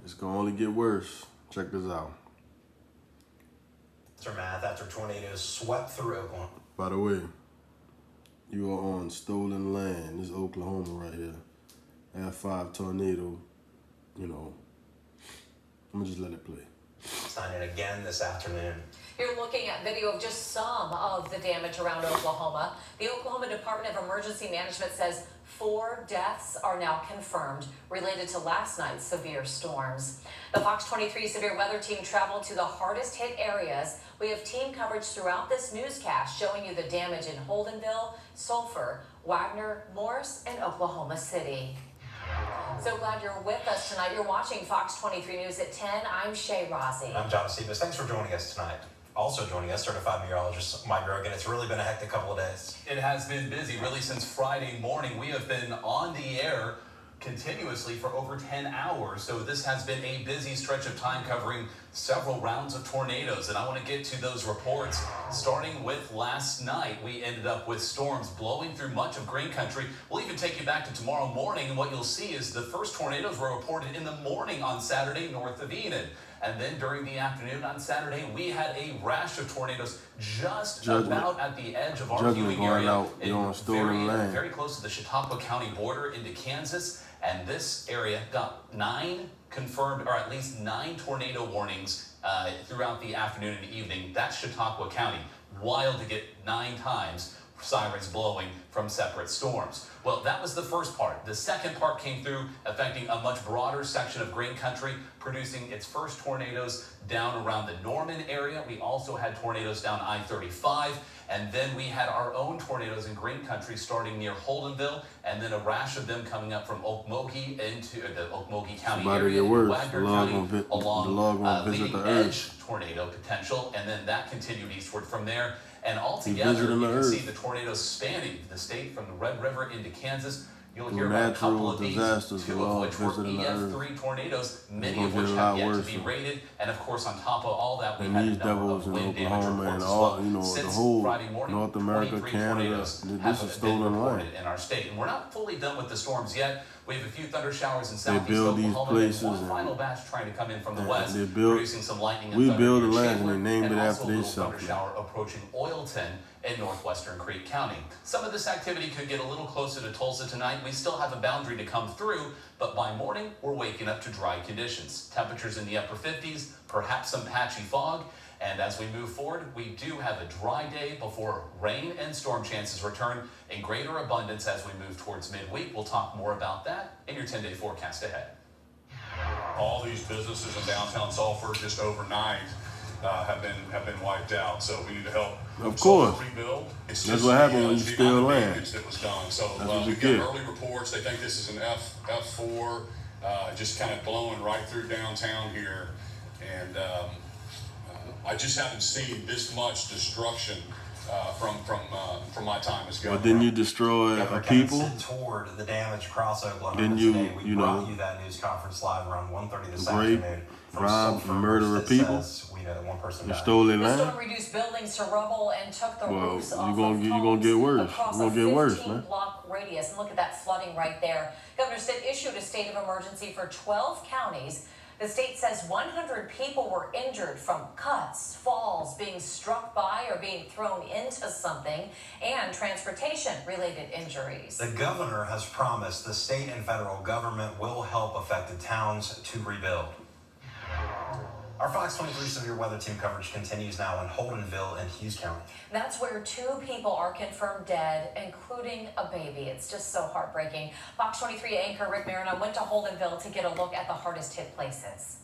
It's gonna only get worse. Check this out. Aftermath after tornadoes swept through Oklahoma. By the way, you are on stolen land. This is Oklahoma right here. F5 tornado. You know, I'm gonna just let it play. Signing again this afternoon. You're looking at video of just some of the damage around Oklahoma. The Oklahoma Department of Emergency Management says 4 deaths are now confirmed related to last night's severe storms. The Fox 23 severe weather team traveled to the hardest hit areas. We have team coverage throughout this newscast showing you the damage in Holdenville, Sulphur, Wagner, Morris, and Oklahoma City. So glad you're with us tonight. You're watching Fox 23 News at 10. I'm Shay Rossi. I'm John Stevens. Thanks for joining us tonight. Also joining us, certified meteorologist Mike Grogan. It's really been a hectic couple of days. It has been busy, really, since Friday morning. We have been on the air continuously for over 10 hours. So this has been a busy stretch of time covering several rounds of tornadoes. And I want to get to those reports. Starting with last night, we ended up with storms blowing through much of Green Country. We'll even take you back to tomorrow morning. And what you'll see is the first tornadoes were reported in the morning on Saturday north of Enid. And then during the afternoon on Saturday, we had a rash of tornadoes just about at the edge of our viewing area. Very close to the Chautauqua County border into Kansas. And this area got 9 confirmed, or at least 9 tornado warnings throughout the afternoon and evening. That's Chautauqua County. Wild to get 9 times sirens blowing from separate storms. Well, that was the first part. The second part came through, affecting a much broader section of Green Country, producing its first tornadoes down around the Norman area. We also had tornadoes down I-35, and then we had our own tornadoes in Green Country starting near Holdenville, and then a rash of them coming up from Okmulgee into the Okmulgee County area in Wagner County along leading edge tornado potential, and then that continued eastward from there. And altogether, you can see the tornadoes spanning the state from the Red River into Kansas. You'll hear about a couple of these, 2 of which were EF3 tornadoes, many of which have yet to be rated. And of course, on top of all that, we had a number of wind damage reports as well. Since Friday morning, North America, 23 Canada, tornadoes have been reported in our state. And we're not fully done with the storms yet. We have a few thunder showers in southeast Oklahoma, and one final batch trying to come in from the west, producing some lightning and thunder near Chandler, and also a little thunder shower approaching Oilton in northwestern Creek County. Some of this activity could get a little closer to Tulsa tonight. We still have a boundary to come through, but by morning, we're waking up to dry conditions. Temperatures in the upper 50s, perhaps some patchy fog. And as we move forward, we do have a dry day before rain and storm chances return in greater abundance as we move towards midweek. We'll talk more about that in your 10-day forecast ahead. All these businesses in downtown Sulphur just overnight have been wiped out. So we need to help. Of course. Rebuild. It's That's just what happened when you steal land. That was done. So we got early reports. They think this is an F4, just kind of blowing right through downtown here, and I just haven't seen this much destruction from my time as governor. But didn't you destroy people? Toward the damage across Oklahoma Didn't today. We you brought know, you that news conference live around 1:30 this afternoon. rob, murder people? We know that one person You stole their The land? storm reduced buildings to rubble and took the roofs off of you're gonna get worse. across You're a gonna get worse, man. 15-block radius. And look at that flooding right there. Governor Stitt issued a state of emergency for 12 counties. The state says 100 people were injured from cuts, falls, being struck by or being thrown into something, and transportation-related injuries. The governor has promised the state and federal government will help affected towns to rebuild. Our Fox 23 severe weather team coverage continues now in Holdenville and Hughes County. That's where 2 people are confirmed dead, including a baby. It's just so heartbreaking. Fox 23 anchor Rick Marino went to Holdenville to get a look at the hardest hit places.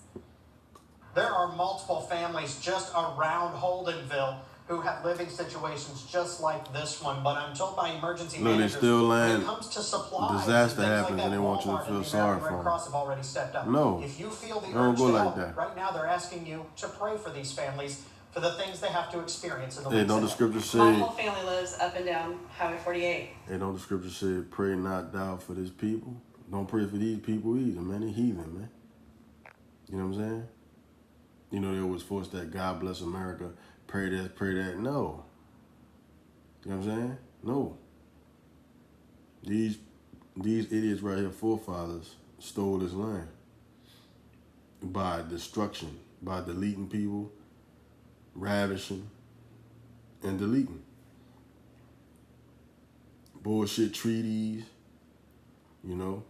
There are multiple families just around Holdenville who have living situations just like this one, but I'm told by emergency managers when it comes to supplies, disaster and happens like and they want you to Walmart feel and the sorry American for Red them. Cross have already stepped up. No, if you feel the don't urge go to like help, that. right now they're asking you to pray for these families for the things they have to experience in the Hey, weeks don't the ahead. scripture say? My whole family lives up and down Highway 48. Hey, don't the scripture say, pray not thou for this people? Don't pray for these people either, man. They're heathen, man. You know what I'm saying? You know, they always force that God bless America, pray this, pray that. No. You know what I'm saying? No. These idiots right here, forefathers, stole this land. by destruction, by deleting people, ravishing, and deleting. Bullshit treaties, you know.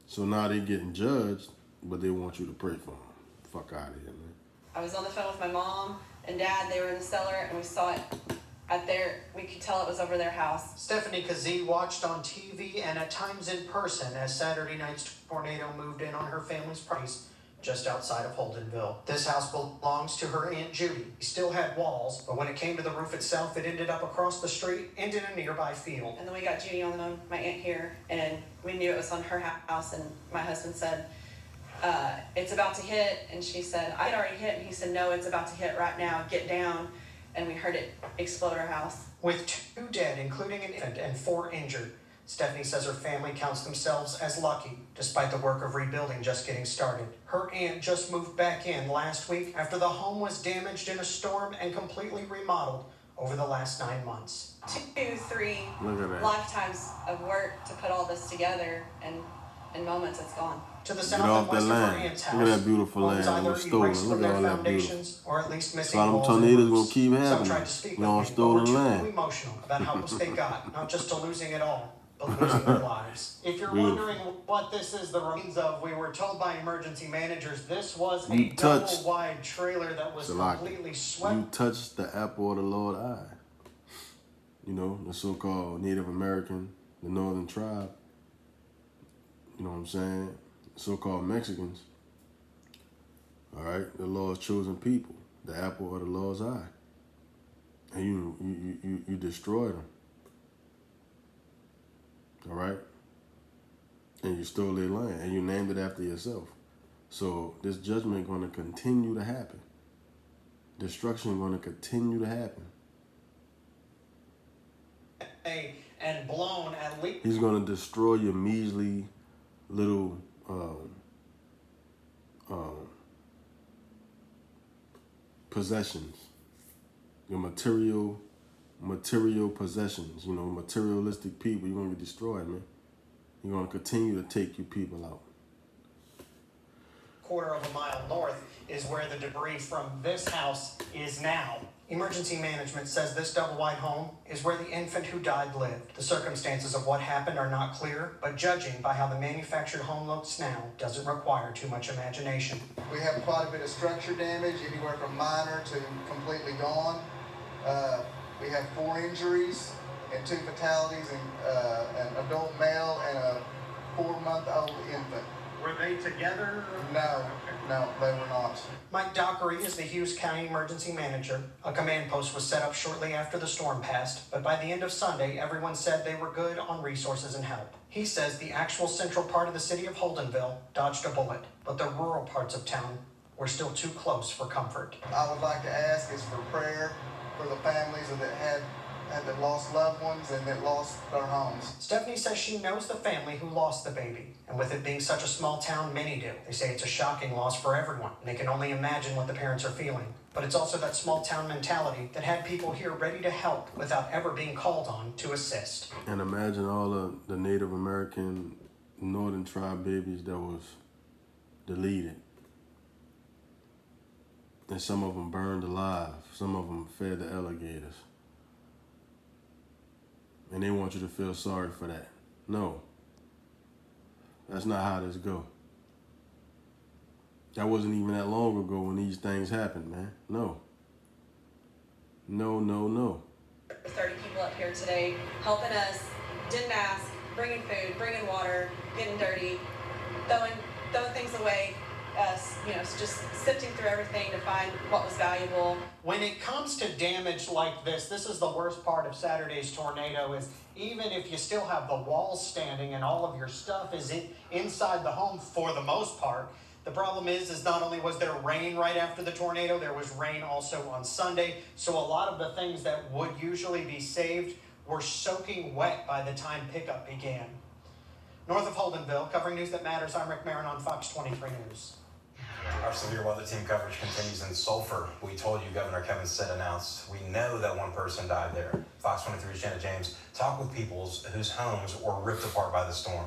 So now they getting judged, but they want you to pray for them. Fuck out of here, man. I was on the phone with my mom and dad. They were in the cellar, and we saw it we could tell it was over their house. Stephanie Kazee watched on TV and at times in person as Saturday night's tornado moved in on her family's property just outside of Holdenville. This house belongs to her Aunt Judy. It still had walls, but when it came to the roof itself, it ended up across the street and in a nearby field. And then we got Judy on the phone, my aunt here, and we knew it was on her house, and my husband said, it's about to hit, and she said, I had already hit, and he said, no, it's about to hit right now, get down, and we heard it explode our house. With 2 dead, including an infant, and 4 injured, Stephanie says her family counts themselves as lucky, despite the work of rebuilding just getting started. Her aunt just moved back in last week after the home was damaged in a storm and completely remodeled over the last 9 months. 2, 3 lifetimes of work to put all this together, and in moments it's gone. To the Get south off and that west of her land. aunt's house, Look at that beautiful land homes that either was stolen. erased Look from at their all that beautiful. foundations, or at least missing So them walls and tornadoes roofs. gonna keep Some happening. tried to speak We on with me, but were stolen too land. emotional about how much they got, not just to losing it all, but losing their lives. If you're Beautiful. wondering what this is the remains of, we were told by emergency managers this was a You touched- double-wide trailer that was Salaki. completely swept. You touched the apple of the Lord's eye. You know, the so-called Native American, the Northern tribe. You know what I'm saying? So-called Mexicans. All right, the Lord's chosen people, the apple of the Lord's eye, and you destroyed them. All right, and you stole their land, and you named it after yourself. So this judgment going to continue to happen. Destruction going to continue to happen. And blown at least. He's going to destroy your measly little possessions, your material possessions, you know, materialistic people. You're going to get destroyed, man. You're going to continue to take you people out. Quarter of a mile north is where the debris from this house is now. Emergency management says this double-wide home is where the infant who died lived. The circumstances of what happened are not clear, but judging by how the manufactured home looks now doesn't require too much imagination. We have quite a bit of structure damage, anywhere from minor to completely gone. We have 4 injuries and 2 fatalities, and an adult male and a 4-month-old infant. Were they together? No, they were not. Mike Dockery is the Hughes County Emergency Manager. A command post was set up shortly after the storm passed, but by the end of Sunday, everyone said they were good on resources and help. He says the actual central part of the city of Holdenville dodged a bullet, but the rural parts of town were still too close for comfort. I would like to ask is for prayer for the families that lost loved ones and that lost their homes. Stephanie says she knows the family who lost the baby, and with it being such a small town, many do. They say it's a shocking loss for everyone, and they can only imagine what the parents are feeling. But it's also that small town mentality that had people here ready to help without ever being called on to assist. And imagine all of the Native American Northern tribe babies that was deleted. And some of them burned alive. Some of them fed the alligators. And they want you to feel sorry for that. No. That's not how this go. That wasn't even that long ago when these things happened, man. No. No. 30 people up here today helping us, didn't ask, bringing food, bringing water, getting dirty, throwing things away, just sifting through everything to find what was valuable. When it comes to damage like this is the worst part of Saturday's tornado is even if you still have the walls standing and all of your stuff is inside the home for the most part, the problem is not only was there rain right after the tornado, there was rain also on Sunday. So a lot of the things that would usually be saved were soaking wet by the time pickup began. North of Holdenville, covering news that matters, I'm Rick Marin on Fox 23 News. Our severe weather team coverage continues in Sulphur. We told you Governor Kevin Stitt announced we know that one person died there. Fox 23's Janet James talked with people whose homes were ripped apart by the storm.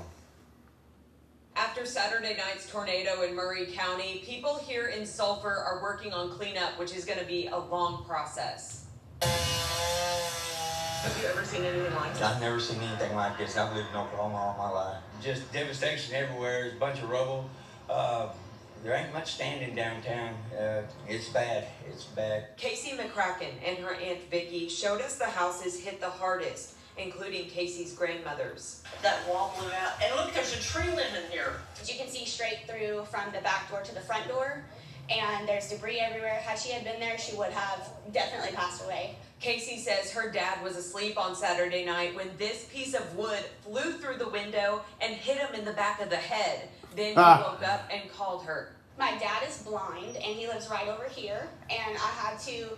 After Saturday night's tornado in Murray County, people here in Sulphur are working on cleanup, which is going to be a long process. Have you ever seen anything like this? I've never seen anything like this. I've lived in Oklahoma all my life. Just devastation everywhere. There's a bunch of rubble. There ain't much standing downtown. It's bad. It's bad. Casey McCracken and her Aunt Vicky showed us the houses hit the hardest, including Casey's grandmother's. That wall blew out. And look, there's a tree limb in here. You can see straight through from the back door to the front door, and there's debris everywhere. Had she had been there, she would have definitely passed away. Casey says her dad was asleep on Saturday night when this piece of wood flew through the window and hit him in the back of the head. Then he woke up and called her. My dad is blind, and he lives right over here, and I had to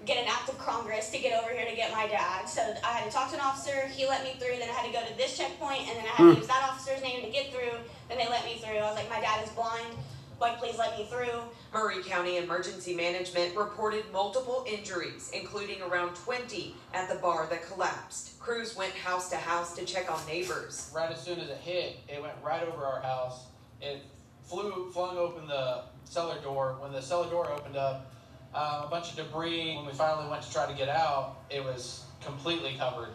get an act of Congress to get over here to get my dad. So I had to talk to an officer, he let me through, then I had to go to this checkpoint, and then I had to use that officer's name to get through, then they let me through. I was like, my dad is blind, like, please let me through. Murray County Emergency Management reported multiple injuries, including around 20 at the bar that collapsed. Crews went house to house to check on neighbors. Right as soon as it hit, it went right over our house. It flung open the cellar door. When the cellar door opened up, a bunch of debris. When we finally went to try to get out, it was completely covered.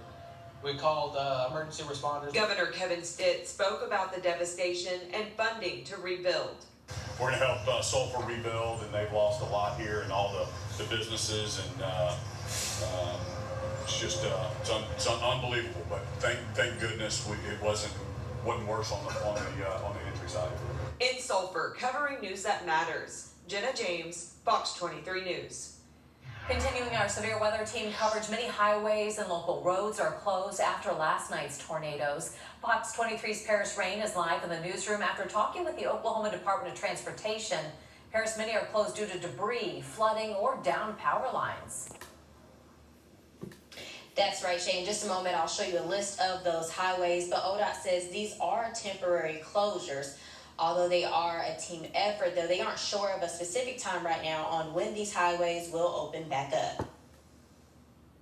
We called emergency responders. Governor Kevin Stitt spoke about the devastation and funding to rebuild. We're going to help Sulphur rebuild, and they've lost a lot here and all the businesses, and it's just it's unbelievable. But thank goodness it wasn't worse on the entry side. In Sulphur, covering news that matters. Jenna James, Fox 23 News. Continuing our severe weather team coverage, many highways and local roads are closed after last night's tornadoes. Fox 23's Paris Rain is live in the newsroom after talking with the Oklahoma Department of Transportation. Paris, many are closed due to debris, flooding, or down power lines. That's right, Shay. In just a moment, I'll show you a list of those highways, but ODOT says these are temporary closures. Although they are a team effort, though, they aren't sure of a specific time right now on when these highways will open back up.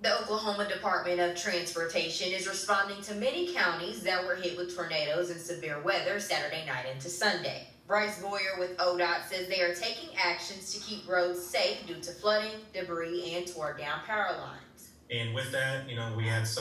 The Oklahoma Department of Transportation is responding to many counties that were hit with tornadoes and severe weather Saturday night into Sunday. Bryce Boyer with ODOT says they are taking actions to keep roads safe due to flooding, debris, and tore down power lines. And with that, we had some